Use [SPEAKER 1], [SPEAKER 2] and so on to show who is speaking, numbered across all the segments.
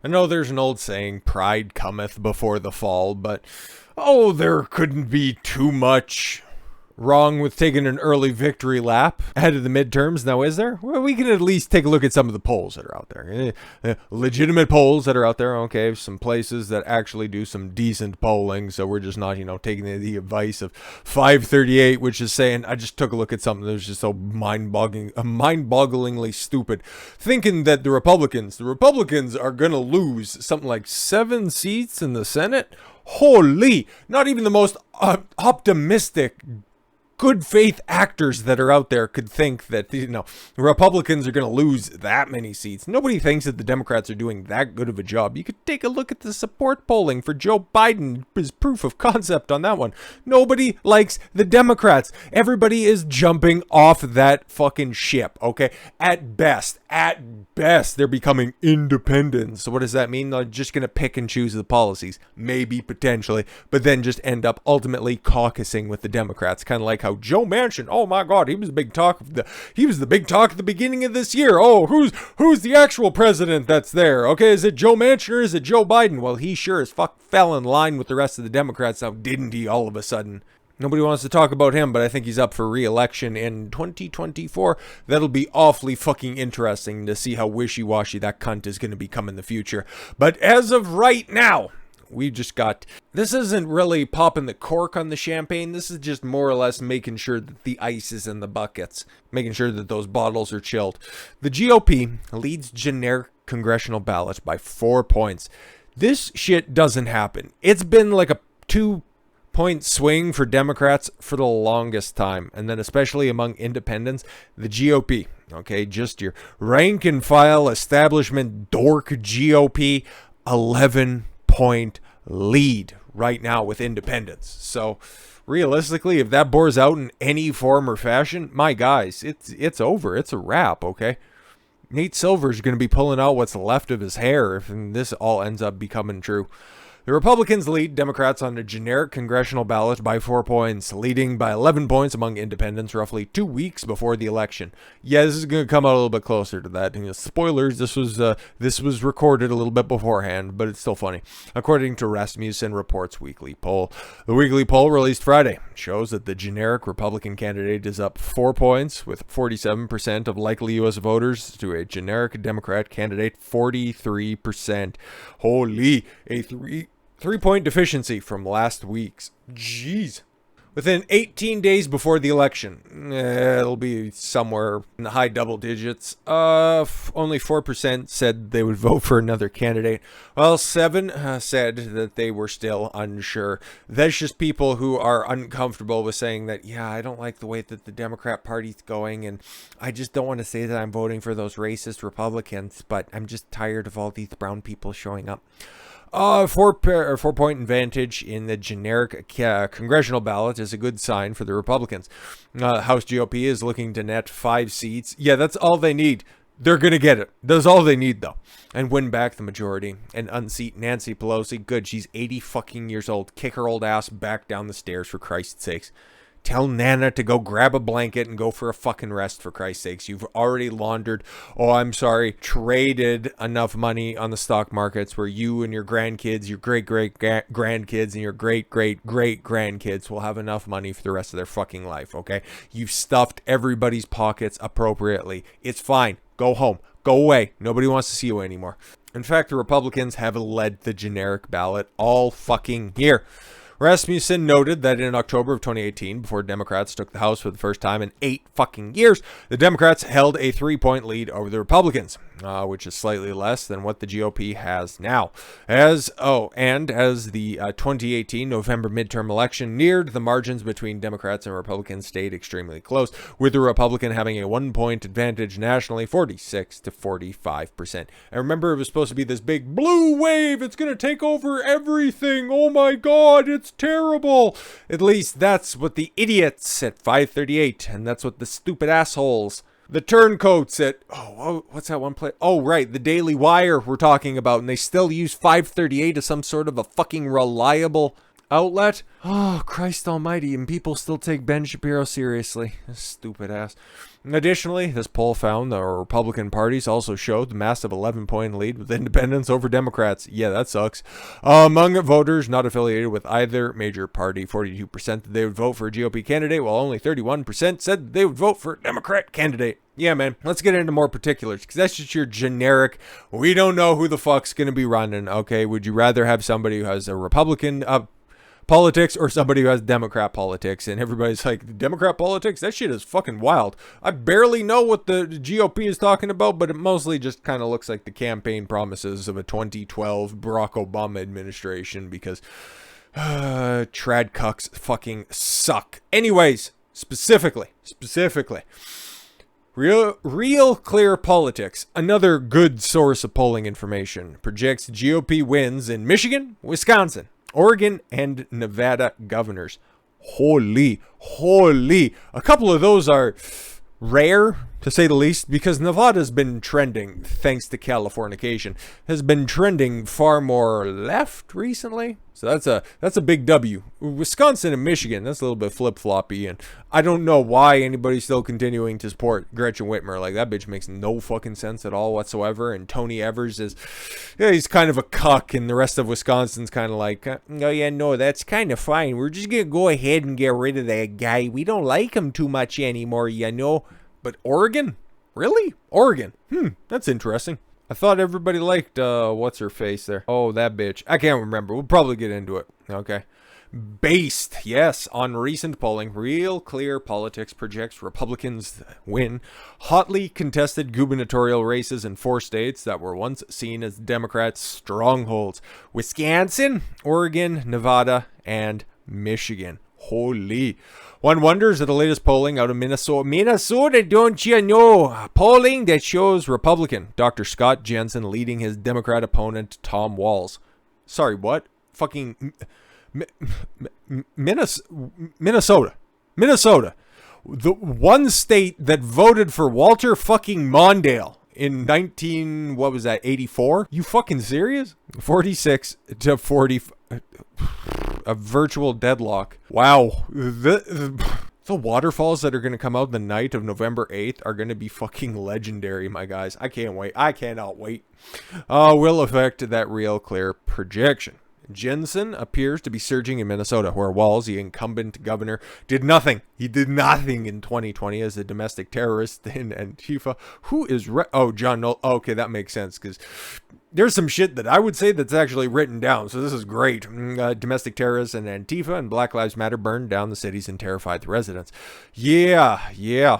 [SPEAKER 1] I know there's an old saying, pride cometh before the fall, but oh, there couldn't be too much wrong with taking an early victory lap ahead of the midterms, now is there? Well, we can at least take a look at some of the polls that are out there. Legitimate polls that are out there, okay, some places that actually do some decent polling, so we're just not, taking the advice of 538, which is saying, I just took a look at something that was just so mind-bogglingly stupid, thinking that the Republicans are going to lose something like 7 seats in the Senate. Holy, not even the most optimistic good faith actors that are out there could think that, Republicans are going to lose that many seats. Nobody thinks that the Democrats are doing that good of a job. You could take a look at the support polling for Joe Biden as proof of concept on that one. Nobody likes the Democrats. Everybody is jumping off that fucking ship, okay? At best, they're becoming independents. So what does that mean? They're just going to pick and choose the policies, maybe, potentially, but then just end up ultimately caucusing with the Democrats, kind of like how Joe Manchin, oh my God, he was the big talk at the beginning of this year. Oh, who's the actual president that's there? Okay, is it Joe Manchin or is it Joe Biden? Well, he sure as fuck fell in line with the rest of the Democrats now, didn't he, all of a sudden? Nobody wants to talk about him, but I think he's up for re-election in 2024. That'll be awfully fucking interesting to see how wishy-washy that cunt is going to become in the future. But as of right now, we just got, this isn't really popping the cork on the champagne. This is just more or less making sure that the ice is in the buckets, making sure that those bottles are chilled. The GOP leads generic congressional ballots by 4 points. This shit doesn't happen. It's been like a 2-point swing for Democrats for the longest time, and then especially among independents, the GOP, okay, just your rank and file establishment dork GOP, 11-point lead right now with independents. So realistically, if that bores out in any form or fashion, my guys, it's over. It's a wrap, okay? Nate Silver's going to be pulling out what's left of his hair if this all ends up becoming true. The Republicans lead Democrats on a generic congressional ballot by 4 points, leading by 11 points among independents roughly 2 weeks before the election. Yeah, this is going to come out a little bit closer to that. Spoilers, this was recorded a little bit beforehand, but it's still funny. According to Rasmussen Reports weekly poll, the weekly poll released Friday shows that the generic Republican candidate is up 4 points, with 47% of likely U.S. voters to a generic Democrat candidate, 43%. Holy, a three-point deficiency from last week's. Jeez. Within 18 days before the election, it'll be somewhere in the high double digits. Only 4% said they would vote for another candidate, while 7 said that they were still unsure. That's just people who are uncomfortable with saying that, yeah, I don't like the way that the Democrat Party's going, and I just don't want to say that I'm voting for those racist Republicans, but I'm just tired of all these brown people showing up. 4-point advantage in the generic congressional ballot is a good sign for the Republicans. House GOP is looking to net 5 seats. Yeah, that's all they need. They're going to get it. That's all they need, though. And win back the majority and unseat Nancy Pelosi. Good, she's 80 fucking years old. Kick her old ass back down the stairs, for Christ's sakes. Tell Nana to go grab a blanket and go for a fucking rest, for Christ's sakes. You've already traded enough money on the stock markets where you and your grandkids, your great-great-grandkids, and your great-great-great-grandkids will have enough money for the rest of their fucking life, okay? You've stuffed everybody's pockets appropriately. It's fine. Go home. Go away. Nobody wants to see you anymore. In fact, the Republicans have led the generic ballot all fucking year. Rasmussen noted that in October of 2018, before Democrats took the House for the first time in 8 fucking years, the Democrats held a 3-point lead over the Republicans, which is slightly less than what the GOP has now. As the 2018 November midterm election neared, the margins between Democrats and Republicans stayed extremely close, with the Republican having a 1-point advantage nationally, 46 to 45%. And remember, it was supposed to be this big blue wave. It's going to take over everything. Oh my God, it's terrible. At least that's what the idiots at 538, and that's what the stupid assholes, the turncoats at, what's that one place? Oh, right, the Daily Wire we're talking about, and they still use 538 as some sort of a fucking reliable outlet. Oh, Christ almighty, and people still take Ben Shapiro seriously. Stupid ass. Additionally, this poll found the Republican parties also showed the massive 11-point lead with independents over Democrats. Yeah, that sucks. Among voters not affiliated with either major party, 42% that they would vote for a GOP candidate, while only 31% said they would vote for a Democrat candidate. Yeah, man, let's get into more particulars, because that's just your generic, we don't know who the fuck's going to be running, okay? Would you rather have somebody who has a Republican politics or somebody who has Democrat politics? And everybody's like, Democrat politics? That shit is fucking wild. I barely know what the GOP is talking about, but it mostly just kind of looks like the campaign promises of a 2012 Barack Obama administration, because trad cucks fucking suck. Anyways, specifically, Real Clear Politics, another good source of polling information, projects GOP wins in Michigan, Wisconsin, Oregon, and Nevada governors. Holy. A couple of those are rare, to say the least, because Nevada's been trending, thanks to Californication, has been trending far more left recently. So that's a big W. Wisconsin and Michigan, that's a little bit flip-floppy, and I don't know why anybody's still continuing to support Gretchen Whitmer. Like, that bitch makes no fucking sense at all whatsoever, and Tony Evers is, yeah, he's kind of a cuck, and the rest of Wisconsin's kind of like, oh yeah, no, that's kind of fine. We're just gonna go ahead and get rid of that guy. We don't like him too much anymore, you know. But Oregon? Really? Oregon? That's interesting. I thought everybody liked, what's her face there? Oh, that bitch. I can't remember. We'll probably get into it. Okay. Based, yes, on recent polling, Real Clear Politics projects Republicans win hotly contested gubernatorial races in 4 states that were once seen as Democrats' strongholds: Wisconsin, Oregon, Nevada, and Michigan. Holy. One wonders at the latest polling out of Minnesota. Minnesota, don't you know? Polling that shows Republican Dr. Scott Jensen leading his Democrat opponent, Tom Walz. Sorry, what? Fucking Minnesota. The one state that voted for Walter fucking Mondale in 84? You fucking serious? 46 to 40. A virtual deadlock. Wow. The waterfalls that are going to come out the night of November 8th are going to be fucking legendary, my guys. I can't wait. I cannot wait. Will affect that Real Clear projection. Jensen appears to be surging in Minnesota, where Walz, the incumbent governor, did nothing. He did nothing in 2020 as a domestic terrorist in Antifa. Who is... John Knoll. Okay, that makes sense, because there's some shit that I would say that's actually written down, so this is great. Domestic terrorists and Antifa and Black Lives Matter burned down the cities and terrified the residents. Yeah.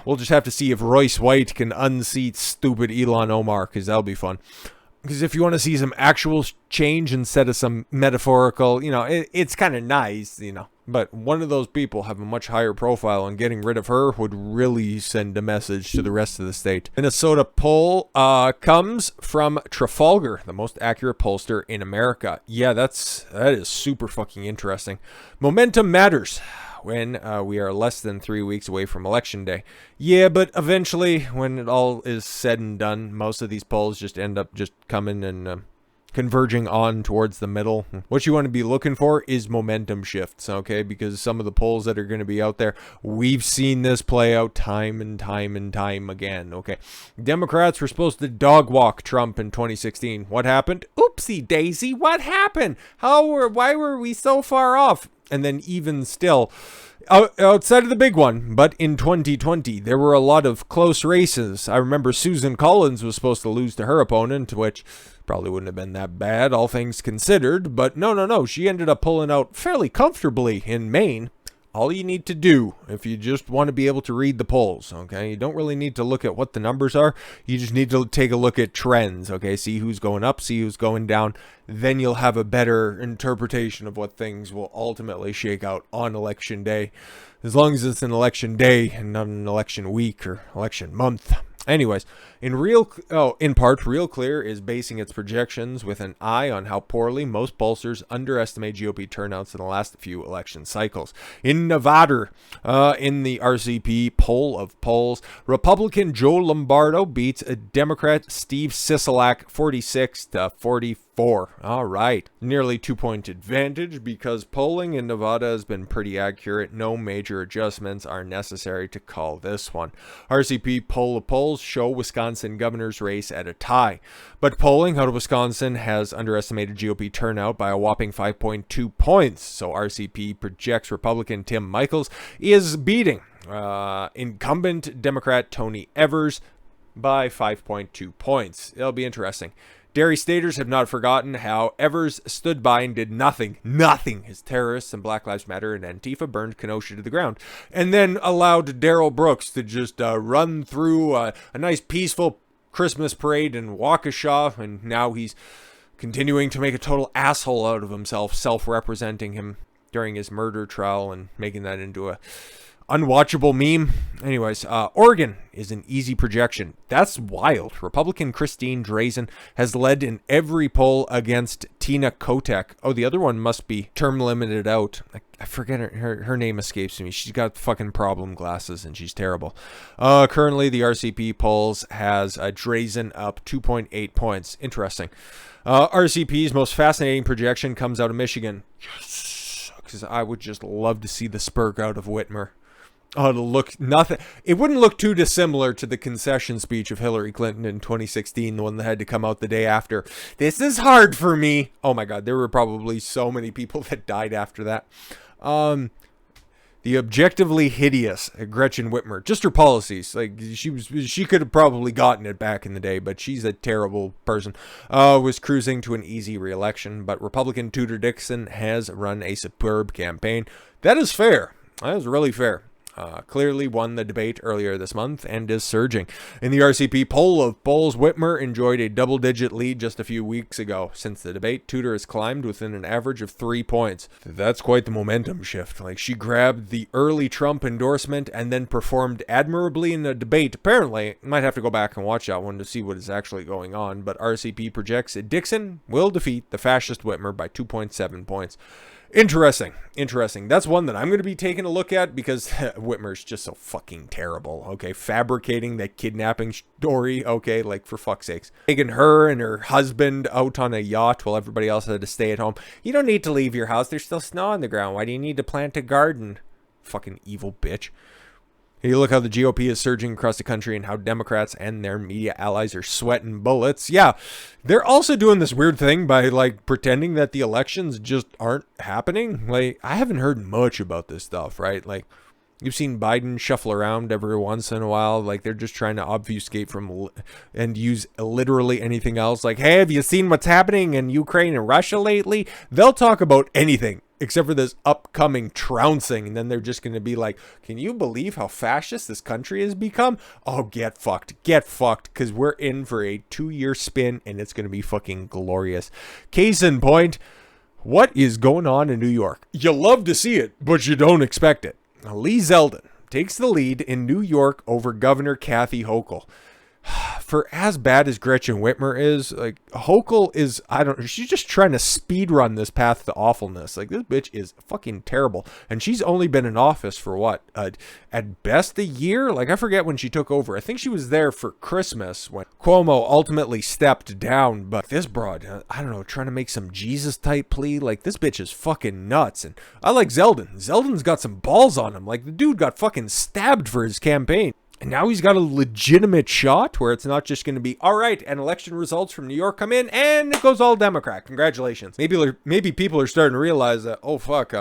[SPEAKER 1] We'll just have to see if Royce White can unseat stupid Ilhan Omar, because that'll be fun. Because if you want to see some actual change instead of some metaphorical, it's kind of nice, But one of those people have a much higher profile, and getting rid of her would really send a message to the rest of the state. Minnesota poll comes from Trafalgar, the most accurate pollster in America. Yeah, that is super fucking interesting. Momentum matters when we are less than 3 weeks away from Election Day. Yeah, but eventually, when it all is said and done, most of these polls just end up just coming and converging on towards the middle. What you want to be looking for is momentum shifts, okay? Because some of the polls that are going to be out there, we've seen this play out time and time again, okay? Democrats were supposed to dog walk Trump in 2016. What happened? Oopsie daisy, what happened? Why were we so far off? And then even still, outside of the big one, but in 2020, there were a lot of close races. I remember Susan Collins was supposed to lose to her opponent, which probably wouldn't have been that bad, all things considered. But no, she ended up pulling out fairly comfortably in Maine. All you need to do, if you just want to be able to read the polls, okay? You don't really need to look at what the numbers are. You just need to take a look at trends, okay? See who's going up, see who's going down. Then you'll have a better interpretation of what things will ultimately shake out on Election Day. As long as it's an election day and not an election week or election month. Anyways, in part, Real Clear is basing its projections with an eye on how poorly most pollsters underestimate GOP turnouts in the last few election cycles. In Nevada, in the RCP poll of polls, Republican Joe Lombardo beats a Democrat Steve Sisolak 46 to 44. 4. All right. Nearly 2-point advantage because polling in Nevada has been pretty accurate. No major adjustments are necessary to call this one. RCP poll of polls show Wisconsin governor's race at a tie. But polling out of Wisconsin has underestimated GOP turnout by a whopping 5.2 points. So RCP projects Republican Tim Michels is beating incumbent Democrat Tony Evers by 5.2 points. It'll be interesting. Dairy staters have not forgotten how Evers stood by and did nothing as terrorists and Black Lives Matter and Antifa burned Kenosha to the ground, and then allowed Darrell Brooks to just run through a nice peaceful Christmas parade in Waukesha, and now he's continuing to make a total asshole out of himself, self-representing him during his murder trial and making that into a unwatchable meme. Anyways, Oregon is an easy projection. That's wild. Republican Christine Drazan has led in every poll against Tina Kotek. Oh, the other one must be term limited out. I forget her name escapes me. She's got fucking problem glasses and she's terrible. Currently, the RCP polls has Drazan up 2.8 points. Interesting. RCP's most fascinating projection comes out of Michigan. Yes, because I would just love to see the spurg out of Whitmer. Oh, it'll look nothing. It wouldn't look too dissimilar to the concession speech of Hillary Clinton in 2016, the one that had to come out the day after. This is hard for me. Oh my God, there were probably so many people that died after that. The objectively hideous Gretchen Whitmer, just her policies. Like she could have probably gotten it back in the day, but she's a terrible person. Was cruising to an easy re-election, but Republican Tudor Dixon has run a superb campaign. That is fair. That is really fair. Clearly won the debate earlier this month and is surging. In the RCP poll of polls, Whitmer enjoyed a double-digit lead just a few weeks ago. Since the debate, Tudor has climbed within an average of 3 points. That's quite the momentum shift. Like, she grabbed the early Trump endorsement and then performed admirably in the debate. Apparently, might have to go back and watch that one to see what is actually going on, but RCP projects Dixon will defeat the fascist Whitmer by 2.7 points. Interesting. That's one that I'm going to be taking a look at because Whitmer's just so fucking terrible. Okay, fabricating that kidnapping story. Okay, like for fuck's sakes. Taking her and her husband out on a yacht while everybody else had to stay at home. You don't need to leave your house. There's still snow on the ground. Why do you need to plant a garden? Fucking evil bitch. You look how the GOP is surging across the country and how Democrats and their media allies are sweating bullets. Yeah, they're also doing this weird thing by, like, pretending that the elections just aren't happening. Like, I haven't heard much about this stuff, right? Like, you've seen Biden shuffle around every once in a while. Like, they're just trying to obfuscate from and use literally anything else. Like, hey, have you seen what's happening in Ukraine and Russia lately? They'll talk about anything except for this upcoming trouncing. And then they're just going to be like, can you believe how fascist this country has become? Oh, get fucked, because we're in for a 2-year spin and it's going to be fucking glorious. Case in point, what is going on in New York? You love to see it, but you don't expect it. Lee Zeldin takes the lead in New York over Governor Kathy Hochul. For as bad as Gretchen Whitmer is, like, Hochul is, she's just trying to speed run this path to awfulness. Like, this bitch is fucking terrible. And she's only been in office for what? At best a year? Like, I forget when she took over. I think she was there for Christmas when Cuomo ultimately stepped down. But this broad, I don't know, trying to make some Jesus type plea. Like, this bitch is fucking nuts. And I like Zeldin. Zeldin's got some balls on him. Like, the dude got fucking stabbed for his campaign. And now he's got a legitimate shot where it's not just going to be, all right, and election results from New York come in, and it goes all Democrat. Congratulations. Maybe people are starting to realize that, oh, fuck,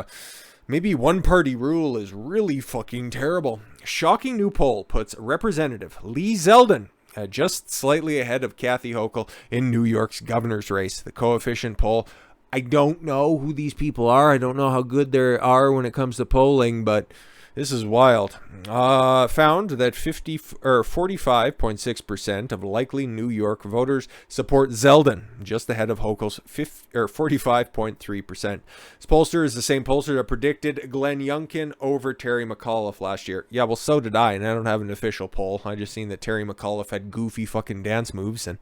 [SPEAKER 1] maybe one-party rule is really fucking terrible. Shocking new poll puts Representative Lee Zeldin just slightly ahead of Kathy Hochul in New York's governor's race. The coefficient poll, I don't know who these people are. I don't know how good they are when it comes to polling, but this is wild. Found that 45.6% of likely New York voters support Zeldin, just ahead of Hochul's 45.3%. This pollster is the same pollster that predicted Glenn Youngkin over Terry McAuliffe last year. Yeah, well, so did I, and I don't have an official poll. I just seen that Terry McAuliffe had goofy fucking dance moves, and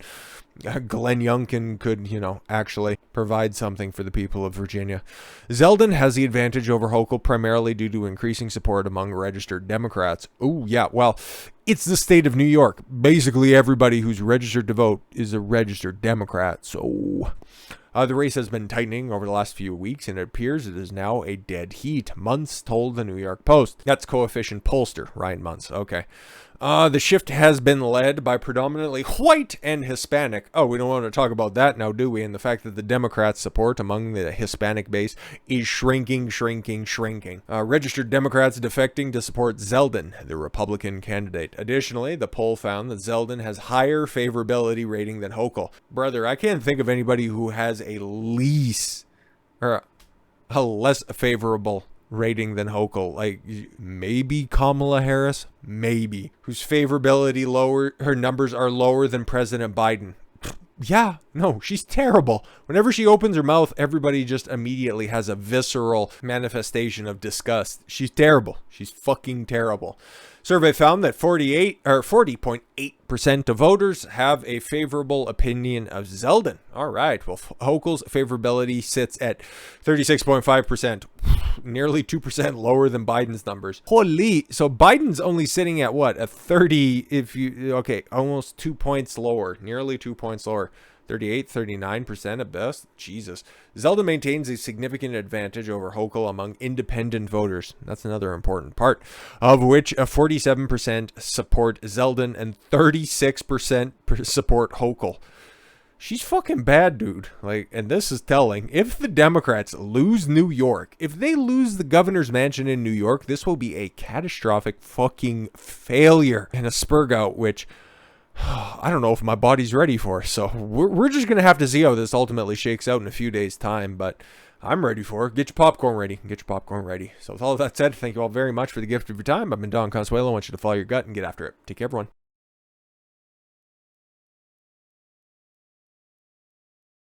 [SPEAKER 1] Glenn Youngkin could, actually provide something for the people of Virginia. Zeldin has the advantage over Hochul primarily due to increasing support among registered Democrats. Oh, yeah, well, it's the state of New York. Basically, everybody who's registered to vote is a registered Democrat. So, The race has been tightening over the last few weeks, and it appears it is now a dead heat. Muntz told the New York Post. That's coefficient pollster, Ryan Muntz. Okay. The shift has been led by predominantly white and Hispanic. Oh, we don't want to talk about that now, do we? And the fact that the Democrats' support among the Hispanic base is shrinking. Registered Democrats defecting to support Zeldin, the Republican candidate. Additionally, the poll found that Zeldin has higher favorability rating than Hochul. Brother, I can't think of anybody who has a less favorable rating than Hochul. Like, maybe Kamala Harris, maybe, whose favorability lower, her numbers are lower than President Biden. Yeah, no, she's terrible. Whenever she opens her mouth, everybody just immediately has a visceral manifestation of disgust. She's terrible. She's fucking terrible. Survey found that 40.8% of voters have a favorable opinion of Zeldin. All right. Well, Hochul's favorability sits at 36.5%, nearly 2% lower than Biden's numbers. Holy. So Biden's only sitting at what? A 30, almost 2 points lower, nearly 2 points lower. 39% at best. Jesus. Zeldin maintains a significant advantage over Hochul among independent voters. That's another important part, of which 47% support Zeldin and 36% support Hochul. She's fucking bad, dude. Like, and this is telling. If the Democrats lose New York, if they lose the governor's mansion in New York, this will be a catastrophic fucking failure and a spurg out, which I don't know if my body's ready for. So we're just going to have to see how this ultimately shakes out in a few days' time. But I'm ready for it. Get your popcorn ready. So with all of that said, thank you all very much for the gift of your time. I've been Don Consuelo. I want you to follow your gut and get after it. Take care, everyone.